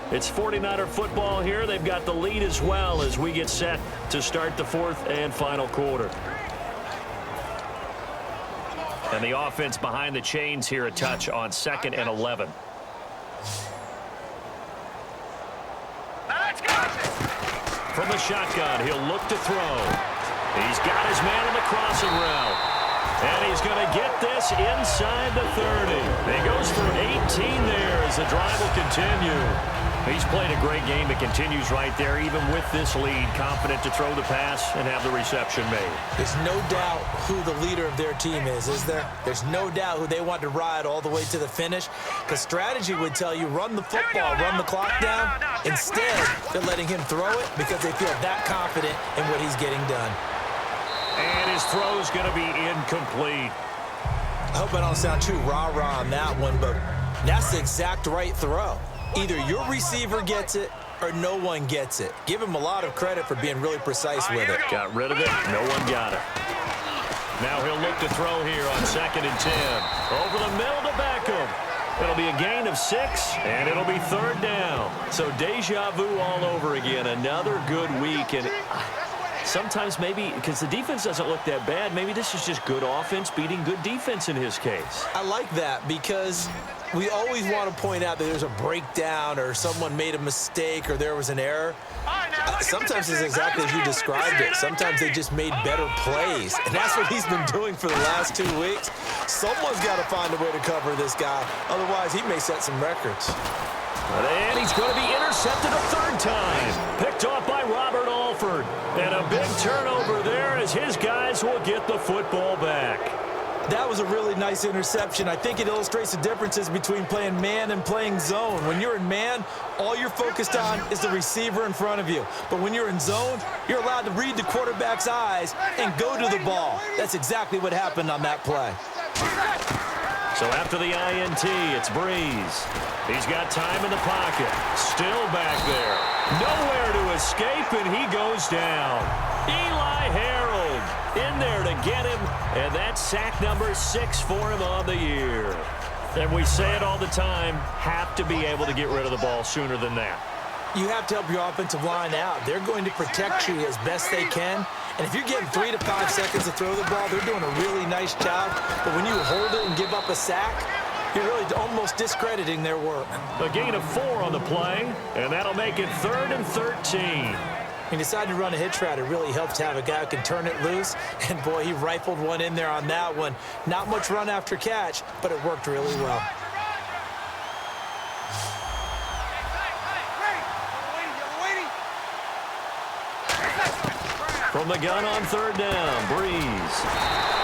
S4: It's 49er football here. They've got the lead as well as we get set to start the 4th and final quarter. And the offense behind the chains here a touch on 2nd and 11. From the shotgun, he'll look to throw. He's got his man on the crossing route. And he's going to get this inside the 30. He goes for 18 there as the drive will continue. He's played a great game. It continues right there, even with this lead, confident to throw the pass and have the reception made.
S3: There's no doubt who the leader of their team is there? There's no doubt who they want to ride all the way to the finish. Because strategy would tell you run the football, run the clock down. Instead, they're letting him throw it because they feel that confident in what he's getting done.
S4: And his throw's going to be incomplete.
S3: I hope I don't sound too rah-rah on that one, but that's the exact right throw. Either your receiver gets it or no one gets it. Give him a lot of credit for being really precise with it.
S4: Got rid of it. No one got it. Now he'll look to throw here on 2nd and 10. Over the middle to Beckham. It'll be a gain of 6, and it'll be 3rd down. So deja vu all over again. Another good week. And sometimes maybe, because the defense doesn't look that bad, maybe this is just good offense beating good defense in his case.
S3: I like that because we always want to point out that there's a breakdown or someone made a mistake or there was an error. Sometimes it's exactly as you described it. Sometimes they just made better plays, and that's what he's been doing for the last 2 weeks. Someone's got to find a way to cover this guy. Otherwise, he may set some records.
S4: And he's going to be intercepted a 3rd time. Picked off by Robert Alford. And a big turnover there as his guys will get the football back.
S3: That was a really nice interception. I think it illustrates the differences between playing man and playing zone. When you're in man, all you're focused on is the receiver in front of you. But when you're in zone, you're allowed to read the quarterback's eyes and go to the ball. That's exactly what happened on that play.
S4: So after the INT, it's Breeze. He's got time in the pocket. Still back there. Nowhere to escape, and he goes down. Eli Harold in there to get him, and that's sack number 6 for him on the year. And we say it all the time, have to be able to get rid of the ball sooner than that.
S3: You have to help your offensive line out. They're going to protect you as best they can. And if you're getting 3 to 5 seconds to throw the ball, they're doing a really nice job. But when you hold it and give up a sack, you're really almost discrediting their work.
S4: A gain of 4 on the play, and that'll make it 3rd and 13.
S3: He decided to run a hitch route. It really helps to have a guy who can turn it loose. And, boy, he rifled one in there on that one. Not much run after catch, but it worked really well.
S4: From the gun on 3rd down, Breeze.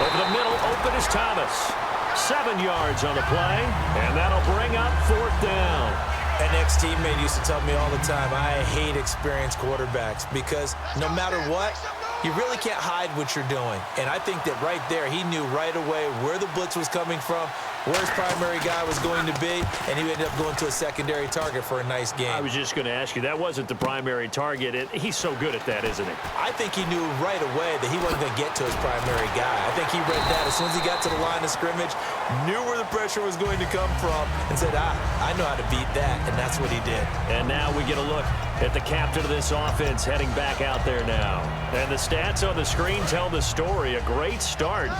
S4: Over the middle, open is Thomas. 7 yards on the play, and that'll bring up 4th down.
S3: An ex-teammate used to tell me all the time, I hate experienced quarterbacks because no matter what, you really can't hide what you're doing. And I think that right there, he knew right away where the blitz was coming from, where his primary guy was going to be, and he ended up going to a secondary target for a nice game.
S4: I was just going to ask you, that wasn't the primary target. He's so good at that, isn't he?
S3: I think he knew right away that he wasn't going to get to his primary guy. I think he read that as soon as he got to the line of scrimmage, knew where the pressure was going to come from, and said, I know how to beat that, and that's what he did.
S4: And now we get a look at the captain of this offense heading back out there now. And the stats on the screen tell the story. A great start.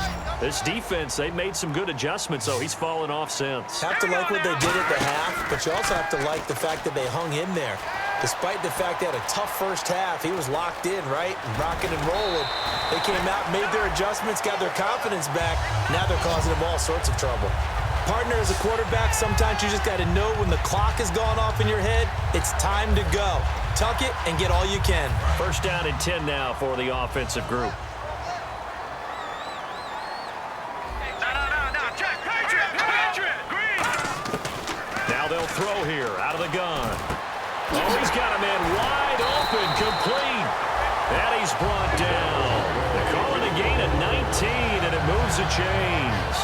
S4: This defense, they made some good adjustments, so he's fallen off since.
S3: Have to like what they did at the half, but you also have to like the fact that they hung in there. Despite the fact they had a tough first half, he was locked in, right? Rocking and rolling. They came out, made their adjustments, got their confidence back. Now they're causing them all sorts of trouble. Partner, as a quarterback, sometimes you just got to know when the clock has gone off in your head, it's time to go. Tuck it and get all you can.
S4: 1st down and 10 now for the offensive group. Now they'll throw here out of the gun. Oh, he's got a man wide open, complete. And he's brought down. They're calling a gain of 19, and it moves the chains.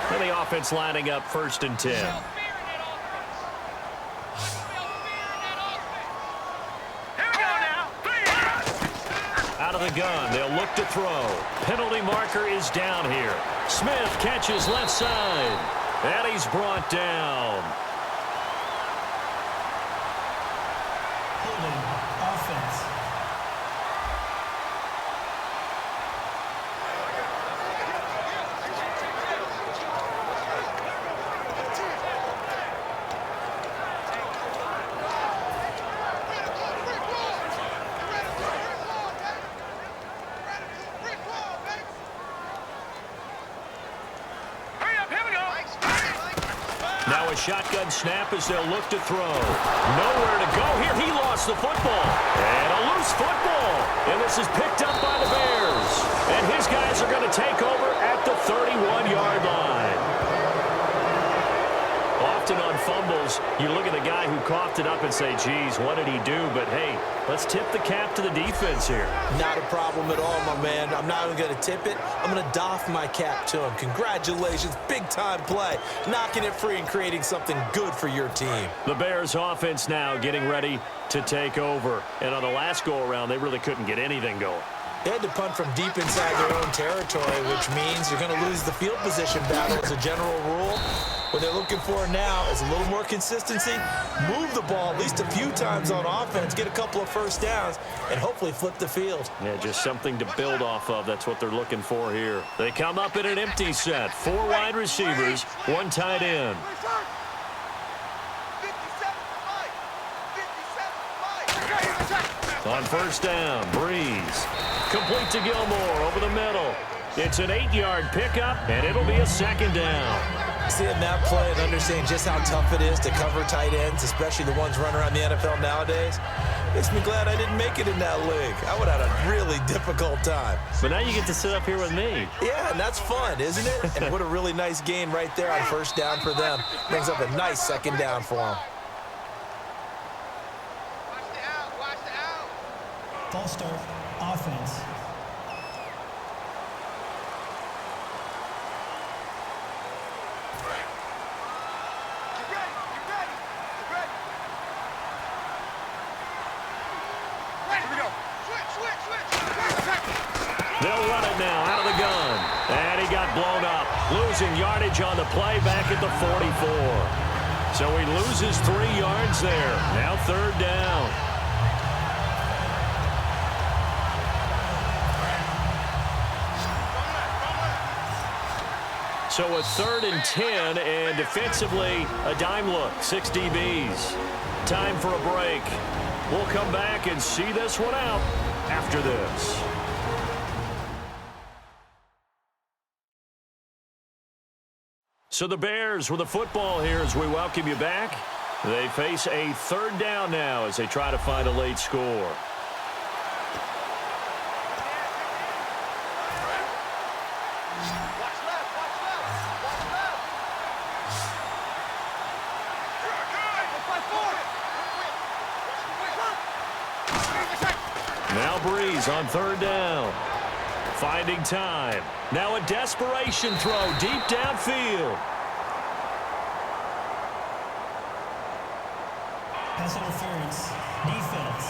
S4: And the offense lining up 1st and 10. Out of the gun, they'll look to throw. Penalty marker is down here. Smith catches left side. And he's brought down.
S7: Holding offense.
S4: Now a shotgun snap as they'll look to throw. Nowhere to go here. He lost the football. And a loose football. And this is picked up by the Bears. And his guys are going to take over at the 31-yard line. Often on fumble fumbles, you look at the guy who coughed it up and say, geez, what did he do? But, hey, let's tip the cap to the defense here.
S3: Not a problem at all, my man. I'm not even going to tip it. I'm going to doff my cap to him. Congratulations. Big-time play. Knocking it free and creating something good for your team.
S4: The Bears offense now getting ready to take over. And on the last go-around, they really couldn't get anything going.
S3: They had to punt from deep inside their own territory, which means you're going to lose the field position battle as a general rule. What they're looking for now is a little more consistency, move the ball at least a few times on offense, get a couple of first downs, and hopefully flip the field.
S4: Yeah, just something to build off of. That's what they're looking for here. They come up in an empty set. 4 wide receivers, 1 tight end. On first down, Breeze. Complete to Gilmore over the middle. It's an 8-yard pickup, and it'll be a 2nd down.
S3: Seeing that play and understanding just how tough it is to cover tight ends, especially the ones running around the NFL nowadays, makes me glad I didn't make it in that league. I would have had a really difficult time.
S4: But now you get to sit up here with me.
S3: Yeah, and that's fun, isn't it? And what a really nice gain right there on first down for them. Brings up a nice 2nd down for them.
S7: False start, offense.
S4: They'll run it now out of the gun. And he got blown up. Losing yardage on the play back at the 44. So he loses 3 yards there. Now 3rd down. So a 3rd and 10, and defensively, a dime look, 6 DBs. Time for a break. We'll come back and see this one out after this. So the Bears with the football here as we welcome you back. They face a 3rd down now as they try to find a late score. Now Breeze on 3rd down. Finding time. Now a desperation throw deep downfield.
S7: Pass interference, defense.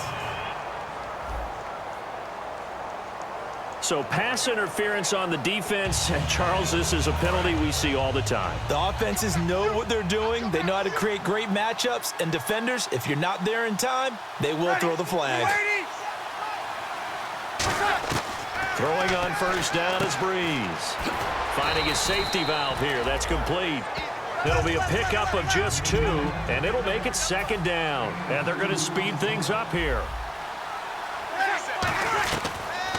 S4: So pass interference on the defense. Charles, this is a penalty we see all the time.
S3: The offenses know what they're doing. They know how to create great matchups. And defenders, if you're not there in time, they will throw the flag.
S4: Throwing on first down is Breeze. Finding his safety valve here. That's complete. It'll be a pickup of just 2, and it'll make it 2nd down. And they're going to speed things up here.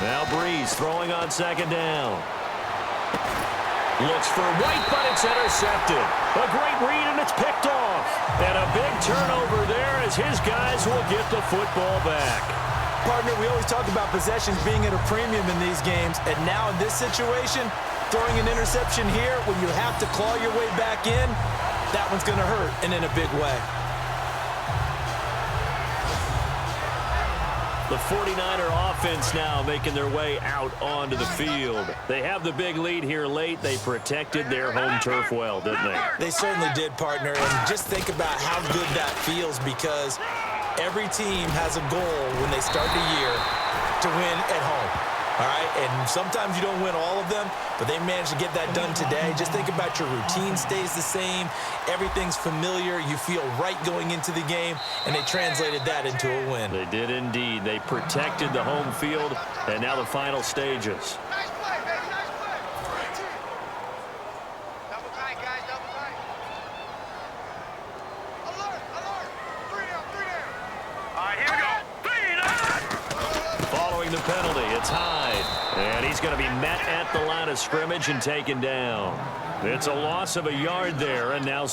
S4: Now Breeze throwing on 2nd down. Looks for White, but it's intercepted. A great read, and it's picked off. And a big turnover there as his guys will get the football back.
S3: Partner, we always talk about possessions being at a premium in these games, and now in this situation, throwing an interception here when you have to claw your way back in, that one's going to hurt, and in a big way.
S4: The 49er offense now making their way out onto the field. They have the big lead here late. They protected their home turf well, didn't they?
S3: They certainly did, partner, and just think about how good that feels because every team has a goal when they start the year to win at home. All right, and sometimes you don't win all of them, but they managed to get that done today. Just think about your routine stays the same. Everything's familiar. You feel right going into the game, and they translated that into a win.
S4: They did indeed. They protected the home field, and now the final stages.
S6: Nice play, baby, nice play. Double tight, guys, double tight. Alert, alert. 3 down, 3 down. All right, here we go.
S4: Following the penalty, it's Hyde. And he's going to be met at the line of scrimmage and taken down. It's a loss of a yard there, and now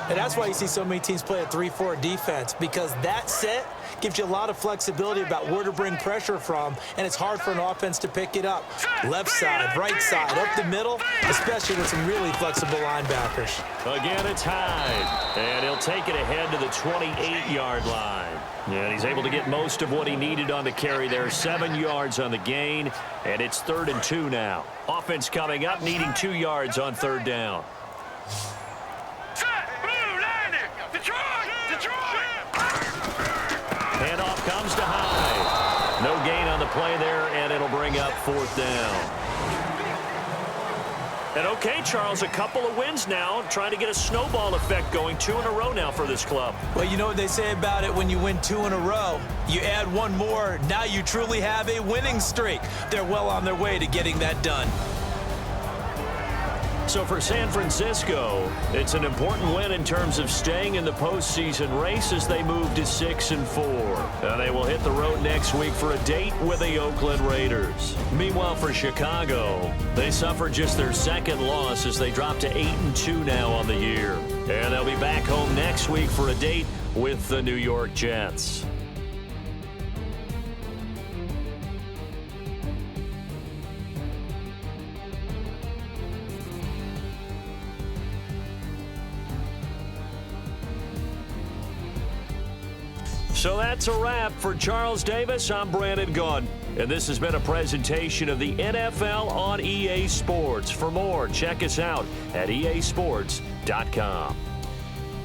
S3: And that's why you see so many teams play a 3-4 defense, because that set gives you a lot of flexibility about where to bring pressure from, and it's hard for an offense to pick it up. Left side, right side, up the middle, especially with some really flexible linebackers.
S4: Again, it's Hyde, and he'll take it ahead to the 28-yard line. And he's able to get most of what he needed on the carry there. 7 yards on the gain, and it's 3rd and 2 now. Offense coming up, needing 2 yards on 3rd down. Handoff comes to Hyde. No gain on the play there, and it'll bring up 4th down. And okay, Charles, a couple of wins now, trying to get a snowball effect going. 2 in a row now for this club.
S3: Well, you know what they say about it when you win 2 in a row. You add 1 more, now you truly have a winning streak. They're well on their way to getting that done.
S4: So for San Francisco, it's an important win in terms of staying in the postseason race as they move to 6-4. And they will hit the road next week for a date with the Oakland Raiders. Meanwhile, for Chicago, they suffered just their 2nd loss as they drop to 8-2 now on the year. And they'll be back home next week for a date with the New York Jets. So that's a wrap. For Charles Davis, I'm Brandon Gaudin. And this has been a presentation of the NFL on EA Sports. For more, check us out at easports.com.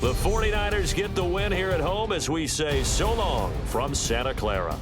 S4: The 49ers get the win here at home as we say so long from Santa Clara.